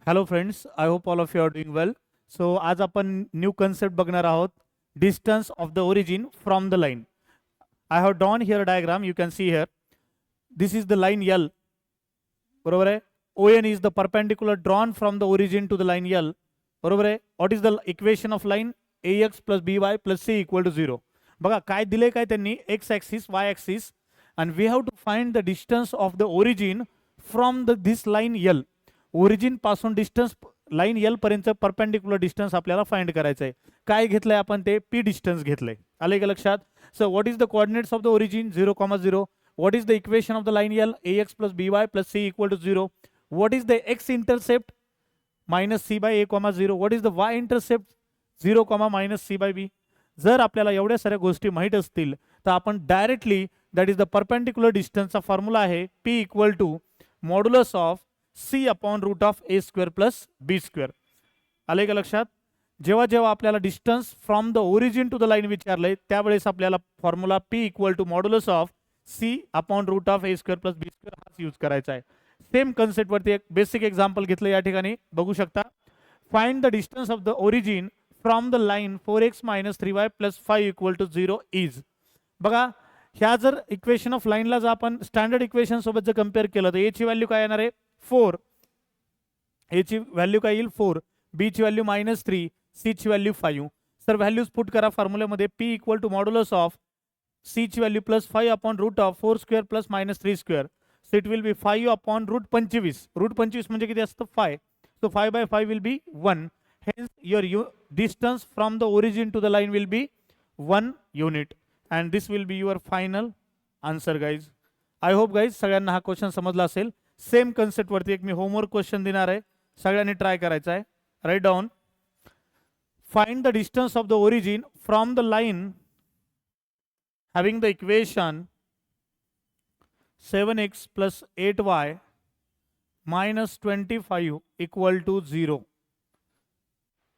Hello friends, I hope all of you are doing well. So आज आपण new concept बघणार आहोत, distance of the origin from the line. I have drawn here diagram, you can see here. This is the line L, बरोबर आहे. O N is the perpendicular drawn from the origin to the line L, बरोबर आहे. What is the equation of line A x plus B Y plus C equal to 0. बघा काय दिले, काय त्यांनी X axis Y axis, and we have to find the distance of the origin from the this line L. Origin पासून distance line L पर्यंत perpendicular distance आपल्याला find करायचं आहे. काय घेतलंय आपण, ते पी डिस्टन्स घेतलंय. आले का लक्षात? So what is the coordinates of the origin 0,0. What is the equation of the line l a x plus B Y plus C equal to 0. What is the x intercept minus c by a, 0. What is the y intercept 0, minus c by b. जर आपल्याला एवढ्या साऱ्या गोष्टी माहीत असतील तर आपण directly that is the perpendicular डिस्टन्सचा फॉर्म्युला आहे p equal to modulus of c upon root of a square plus b square. आले का लक्षात? जेव्हा जेव्हा आपल्याला distance from the origin to the line विचारलंय त्यावेळेस आपल्याला formula p equal to modulus of c upon root of a square plus b square हाच यूज करायचा आहे. सेम कन्सेप्टवरती एक बेसिक एक्झाम्पल घेतलं या ठिकाणी, बघू शकता. Find the distance of the origin from the line 4x minus 3y plus 5 equal to 0 is. बघा, ह्या जर इक्वेशन ऑफ लाईनला जर आपण स्टँडर्ड इक्वेशन सोबत जर कम्पेअर केलं तर ए ची व्हॅल्यू काय येणार आहे 4. ए ची व्हॅल्यू काय येईल 4, बी ची व्हॅल्यू -3, सी ची व्हॅल्यू 5. सर व्हॅल्यूज पुट करा फॉर्म्युल्यामध्ये. P equal to modulus of c ची value plus 5 upon root of 4 square plus -3 square. So it will be 5 upon root 25. Root 25 म्हणजे किती असतं 5. So 5 by 5 will be 1. Hence your distance from the origin to the line will be 1 unit, and this will be your final answer guys. I hope guys सगळ्यांना हा question समजला असेल. Same concept वरती एक मी homework question देणार आहे, सगळ्यांनी try करायचा आहे. Write down. Find the distance of the origin from the line having the equation 7x plus 8y minus 25 equal to 0.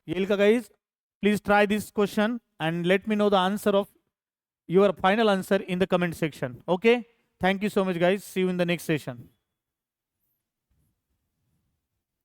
येईल का guys? Please try this question and let me know the answer of your final answer in the comment section. Okay, thank you so much guys. See you in the next session.